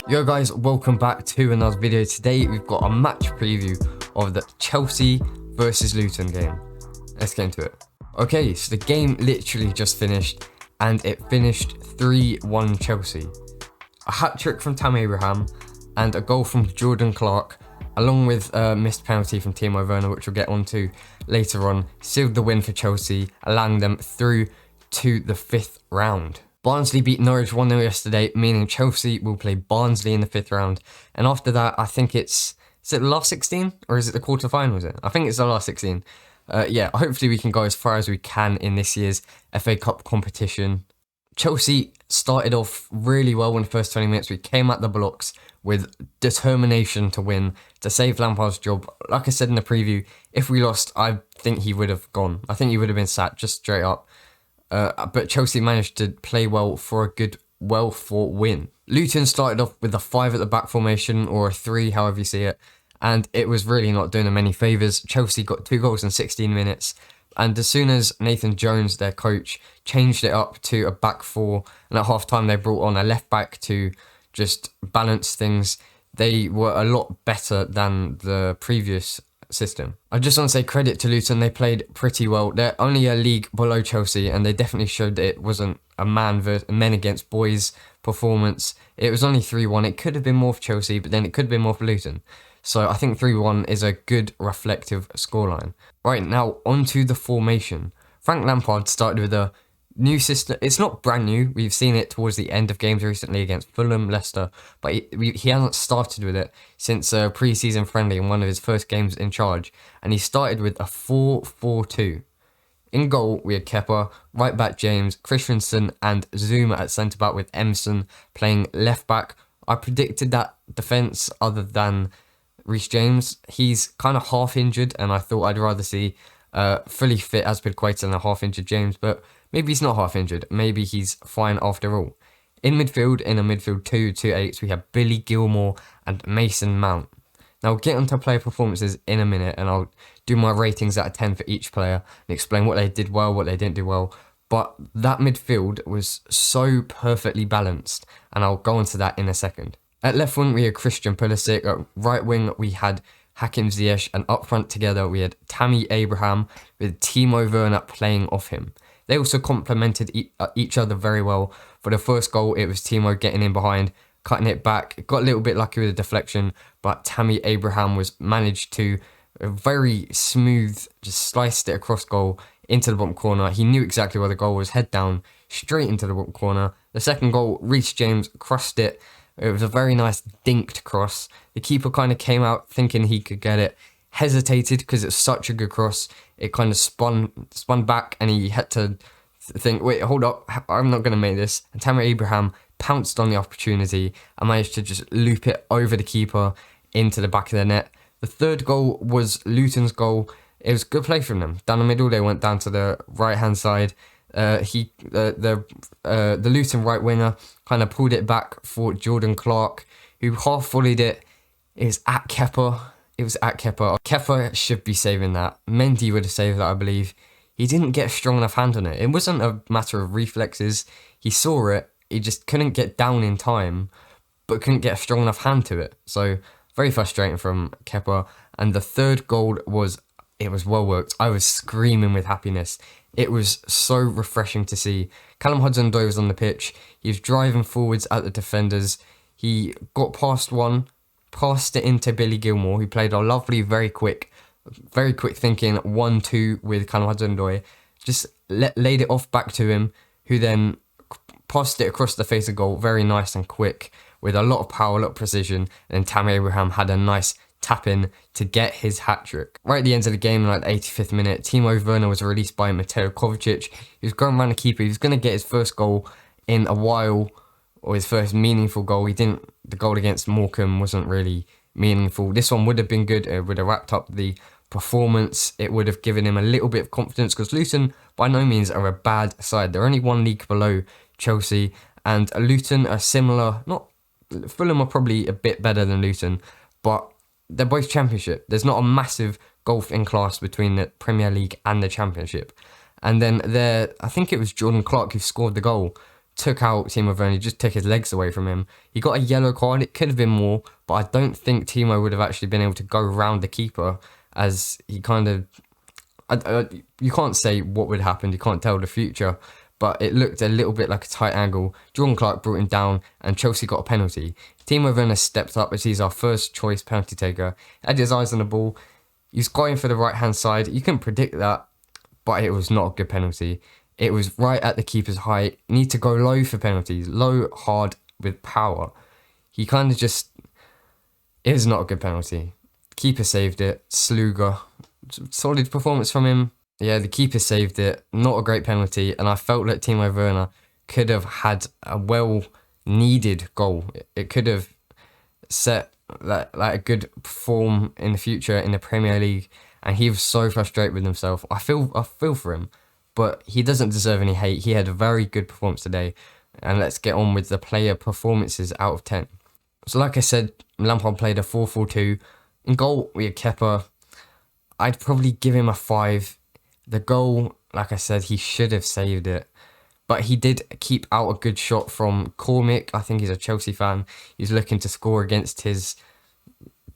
Yo guys, welcome back to another video. Today we've got a match preview of the Chelsea versus Luton game. Let's get into it. Okay, so the game literally just finished and it finished 3-1 Chelsea. A hat-trick from Tammy Abraham and a goal from Jordan Clark, along with a missed penalty from Timo Werner, which we'll get onto later on, sealed the win for Chelsea, allowing them through to the 5th round. Barnsley beat Norwich 1-0 yesterday, meaning Chelsea will play Barnsley in the 5th round. And after that, I think is it the last 16? Or is it the quarterfinals? I think it's the last 16. Yeah, hopefully we can go as far as we can in this year's FA Cup competition. Chelsea started off really well in the first 20 minutes. We came at the blocks with determination to win, to save Lampard's job. Like I said in the preview, if we lost, I think he would have gone. I think he would have been sacked just straight up. But Chelsea managed to play well for a good, well-fought win. Luton started off with a 5 at the back formation, or a 3, however you see it, and it was really not doing them any favours. Chelsea got 2 goals in 16 minutes, and as soon as Nathan Jones, their coach, changed it up to a back 4, and at half-time they brought on a left-back to just balance things, they were a lot better than the previous system. I just want to say credit to Luton. They played pretty well. They're only a league below Chelsea, and they definitely showed that it wasn't a men against boys performance. It was only 3-1. It could have been more for Chelsea, but then it could have been more for Luton. So I think 3-1 is a good reflective scoreline. Right, now onto the formation. Frank Lampard started with a new system. It's not brand new. We've seen it towards the end of games recently against Fulham, Leicester, but he hasn't started with it since a pre-season friendly in one of his first games in charge, and he started with a 4-4-2. In goal, we had Kepa, right back James, Christensen and Zuma at centre back, with Emerson playing left back. I predicted that defence other than Reece James. He's kind of half injured, and I thought I'd rather see fully fit Azpilicueta than a half injured James, but maybe he's not half injured. Maybe he's fine after all. In midfield, in a midfield 2-2-8, we have Billy Gilmore and Mason Mount. Now, we'll get onto player performances in a minute, and I'll do my ratings out of 10 for each player and explain what they did well, what they didn't do well. But that midfield was so perfectly balanced, and I'll go into that in a second. At left wing, we had Christian Pulisic. At right wing, we had Hakim Ziyech, and up front together, we had Tammy Abraham with Timo Werner playing off him. They also complemented each other very well. For the first goal, it was Timo getting in behind, cutting it back. It got a little bit lucky with the deflection, but Tammy Abraham managed to very smooth, just sliced it across goal into the bottom corner. He knew exactly where the goal was, head down, straight into the bottom corner. The second goal, Reece James crossed it. It was a very nice dinked cross. The keeper kind of came out thinking he could get it, hesitated because it's such a good cross. It kind of spun back, and he had to think, wait, hold up, I'm not going to make this. And Tammy Abraham pounced on the opportunity and managed to just loop it over the keeper into the back of the net. The third goal was Luton's goal. It was good play from them. Down the middle, they went down to the right-hand side. The Luton right winger kind of pulled it back for Jordan Clark, who half volleyed it. It was at Kepa. Kepa should be saving that. Mendy would have saved that, I believe. He didn't get a strong enough hand on it. It wasn't a matter of reflexes. He saw it. He just couldn't get down in time, but couldn't get a strong enough hand to it. So very frustrating from Kepa. And the third goal was well worked. I was screaming with happiness. It was so refreshing to see. Callum Hudson-Odoi was on the pitch. He was driving forwards at the defenders. He got past one, passed it into Billy Gilmore, who played a lovely, very quick thinking 1-2 with Callum Hudson-Odoi. Just laid it off back to him, who then passed it across the face of goal, very nice and quick, with a lot of power, a lot of precision. And Tammy Abraham had a nice tap in to get his hat-trick. Right at the end of the game, in like the 85th minute, Timo Werner was released by Mateo Kovacic. He was going around the keeper. He was going to get his first goal in a while, or his first meaningful goal. The goal against Morecambe wasn't really meaningful. This one would have been good. It would have wrapped up the performance. It would have given him a little bit of confidence, because Luton by no means are a bad side. They're only one league below Chelsea, and Luton are similar. Fulham are probably a bit better than Luton, but they're both Championship. There's not a massive gulf in class between the Premier League and the Championship. And then I think it was Jordan Clark who scored the goal took out Timo Werner, just took his legs away from him. He got a yellow card. It could have been more, but I don't think Timo would have actually been able to go around the keeper, as he kind of... you can't say what would happen. You can't tell the future. But it looked a little bit like a tight angle. Jordan Clark brought him down, and Chelsea got a penalty. Timo Werner stepped up as he's our first choice penalty taker. Had his eyes on the ball. He's going for the right-hand side. You couldn't predict that, but it was not a good penalty. It was right at the keeper's height. You need to go low for penalties. Low, hard, with power. He kind of just... It was not a good penalty. Keeper saved it. Sluga. Solid performance from him. Yeah, the keeper saved it. Not a great penalty. And I felt that Timo Werner could have had a well-needed goal. It could have set like a good form in the future in the Premier League. And he was so frustrated with himself. I feel for him. But he doesn't deserve any hate. He had a very good performance today. And let's get on with the player performances out of 10. So like I said, Lampard played a 4-4-2. In goal, we had Kepa. I'd probably give him a 5. The goal, like I said, he should have saved it. But he did keep out a good shot from Cormick. I think he's a Chelsea fan. He's looking to score against his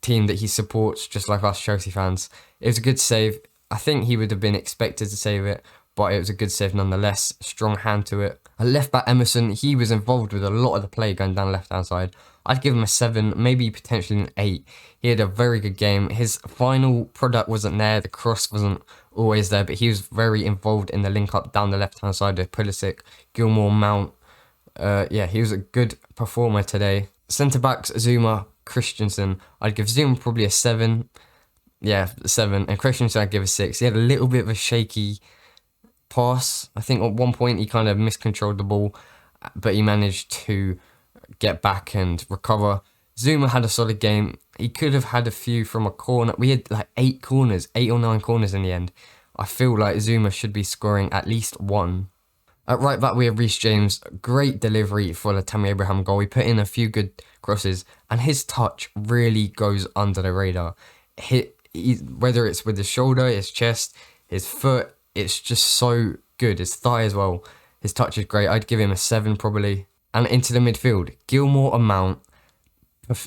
team that he supports, just like us Chelsea fans. It was a good save. I think he would have been expected to save it, but it was a good save nonetheless. Strong hand to it. A left back Emerson, he was involved with a lot of the play going down the left hand side. I'd give him a 7, maybe potentially an 8. He had a very good game. His final product wasn't there. The cross wasn't always there, but he was very involved in the link up down the left hand side of Pulisic, Gilmore, Mount. Yeah, he was a good performer today. Centre backs, Zuma, Christensen. I'd give Zuma probably a 7. Yeah, 7. And Christensen I'd give a 6. He had a little bit of a shaky pass. I think at one point he kind of miscontrolled the ball, but he managed to get back and recover. Zuma had a solid game. He could have had a few from a corner. We had like 8 or 9 corners in the end. I feel like Zuma should be scoring at least 1. At right back we have Reece James. Great delivery for the Tammy Abraham goal. He put in a few good crosses, and his touch really goes under the radar. Whether it's with his shoulder, his chest, his foot, it's just so good. His thigh as well. His touch is great. I'd give him a 7 probably. And into the midfield, Gilmore and Mount.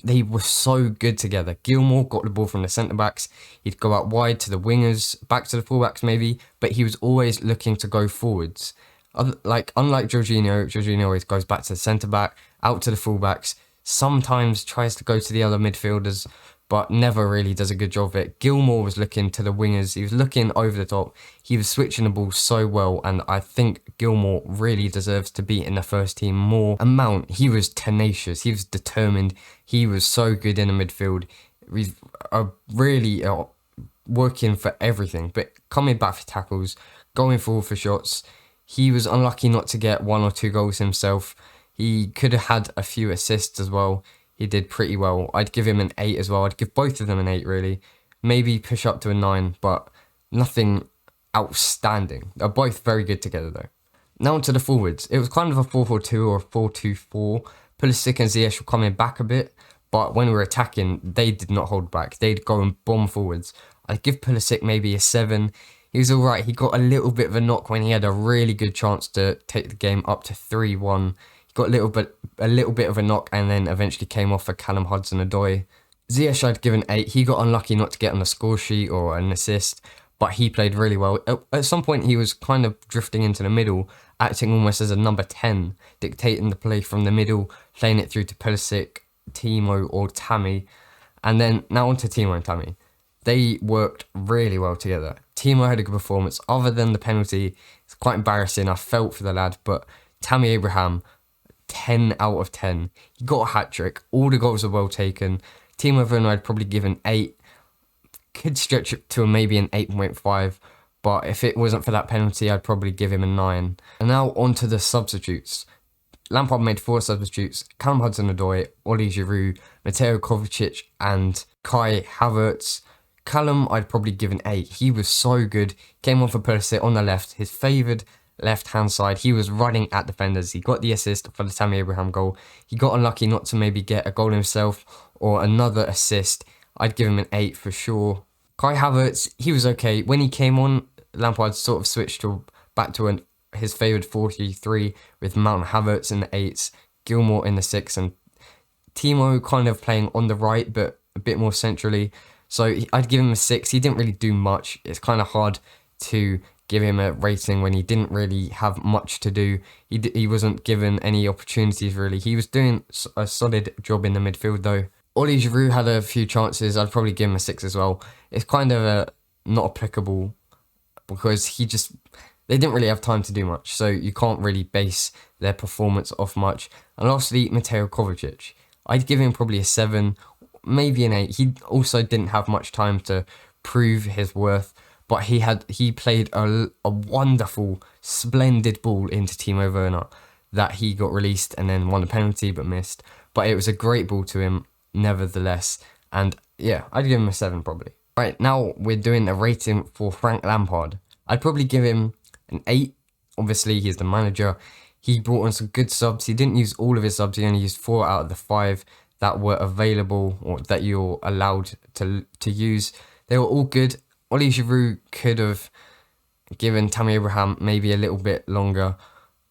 They were so good together. Gilmore got the ball from the centre-backs. He'd go out wide to the wingers, back to the full-backs maybe, but he was always looking to go forwards. Unlike Jorginho always goes back to the centre-back, out to the full-backs, sometimes tries to go to the other midfielders, but never really does a good job of it. Gilmore was looking to the wingers. He was looking over the top. He was switching the ball so well, and I think Gilmore really deserves to be in the first team more. And Mount, he was tenacious. He was determined. He was so good in the midfield. He's really working for everything, but coming back for tackles, going forward for shots. He was unlucky not to get 1 or 2 goals himself. He could have had a few assists as well. He did pretty well. I'd give him an 8 as well. I'd give both of them an 8 really. Maybe push up to a 9, but nothing outstanding. They're both very good together though. Now onto the forwards. It was kind of a 4-4-2 or a 4-2-4. Pulisic and Ziyech were coming back a bit, but when we were attacking, they did not hold back. They'd go and bomb forwards. I'd give Pulisic maybe a 7. He was alright. He got a little bit of a knock when he had a really good chance to take the game up to 3-1. Got a little bit of a knock, and then eventually came off for Callum Hudson-Odoi. Ziyech I'd given 8. He got unlucky not to get on the score sheet or an assist, but he played really well. At some point he was kind of drifting into the middle, acting almost as a number 10, dictating the play from the middle, playing it through to Pulisic, Timo or Tammy. And then now on to Timo and Tammy. They worked really well together. Timo had a good performance. Other than the penalty, it's quite embarrassing. I felt for the lad, but Tammy Abraham, 10 out of 10. He got a hat-trick. All the goals were well taken. Timo Werner I'd probably give an 8. Could stretch it to maybe an 8.5. But if it wasn't for that penalty, I'd probably give him a 9. And now on to the substitutes. Lampard made 4 substitutes. Callum Hudson-Odoi, Oli Giroud, Mateo Kovacic and Kai Havertz. Callum I'd probably give an 8. He was so good. Came on for Pulisic on the left. His favoured left-hand side. He was running at defenders. He got the assist for the Tammy Abraham goal. He got unlucky not to maybe get a goal himself or another assist. I'd give him an 8 for sure. Kai Havertz, he was okay. When he came on, Lampard sort of switched back to a his favoured 4-3-3 with Mount Havertz in the 8s, Gilmour in the 6, and Timo kind of playing on the right but a bit more centrally. So I'd give him a 6. He didn't really do much. It's kind of hard to give him a rating when he didn't really have much to do. He wasn't given any opportunities really. He was doing a solid job in the midfield though. Oli Giroud had a few chances. I'd probably give him a 6 as well. It's kind of not applicable because they didn't really have time to do much, so you can't really base their performance off much. And lastly, Mateo Kovacic. I'd give him probably a 7, maybe an 8. He also didn't have much time to prove his worth, but he played a wonderful, splendid ball into Timo Werner that he got released and then won a penalty but missed. But it was a great ball to him nevertheless, and yeah, I'd give him a 7 probably. Right, now we're doing a rating for Frank Lampard. I'd probably give him an 8. Obviously, he's the manager. He brought on some good subs. He didn't use all of his subs. He only used 4 out of the 5 that were available or that you're allowed to use. They were all good. Oli Giroud could have given Tammy Abraham maybe a little bit longer,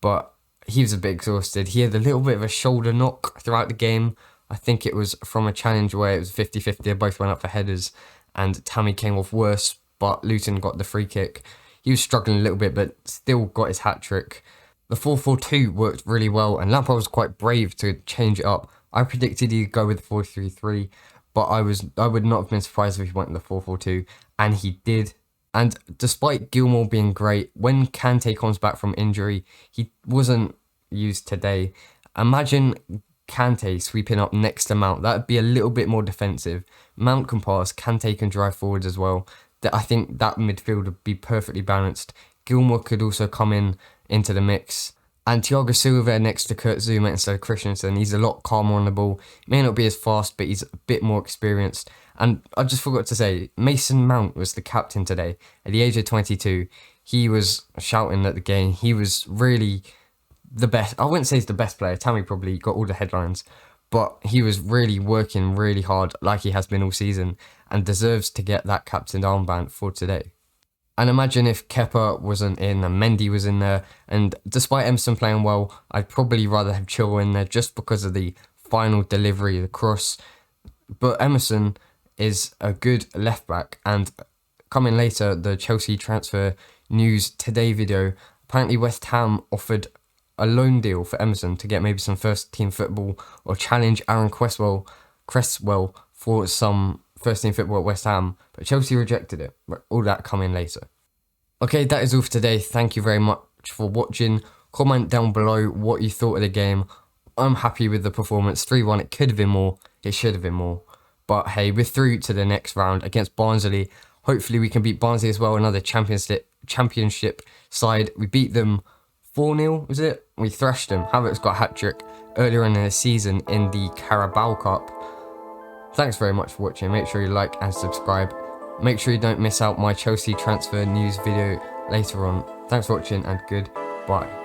but he was a bit exhausted. He had a little bit of a shoulder knock throughout the game. I think it was from a challenge where it was 50-50. They both went up for headers, and Tammy came off worse, but Luton got the free kick. He was struggling a little bit, but still got his hat-trick. The 4-4-2 worked really well, and Lampard was quite brave to change it up. I predicted he'd go with 4-3-3, but I would not have been surprised if he went with the 4-4-2, and he did. And despite Gilmour being great, when Kante comes back from injury, he wasn't used today. Imagine Kante sweeping up next to Mount. That would be a little bit more defensive. Mount can pass, Kante can drive forwards as well. I think that midfield would be perfectly balanced. Gilmour could also come into the mix. And Thiago Silva next to Kurt Zouma instead of Christensen. He's a lot calmer on the ball. May not be as fast, but he's a bit more experienced. And I just forgot to say, Mason Mount was the captain today. At the age of 22, he was shouting at the game. He was really the best. I wouldn't say he's the best player. Tammy probably got all the headlines. But he was really working really hard like he has been all season and deserves to get that captain armband for today. And imagine if Kepa wasn't in and Mendy was in there. And despite Emerson playing well, I'd probably rather have Chilwell in there just because of the final delivery, the cross. But Emerson is a good left back. And coming later, the Chelsea transfer news today video, apparently West Ham offered a loan deal for Emerson to get maybe some first team football or challenge Aaron Cresswell for some first team football at West Ham, but Chelsea rejected it. But all that coming later. Okay, that is all for today. Thank you very much for watching. Comment down below what you thought of the game. I'm happy with the performance. 3-1, it could have been more, it should have been more. But hey, we're through to the next round against Barnsley. Hopefully we can beat Barnsley as well, another championship side. We beat them 4-0, was it? We thrashed them. Havertz got a hat-trick earlier in the season in the Carabao Cup. Thanks very much for watching. Make sure you like and subscribe. Make sure you don't miss out my Chelsea transfer news video later on. Thanks for watching and goodbye.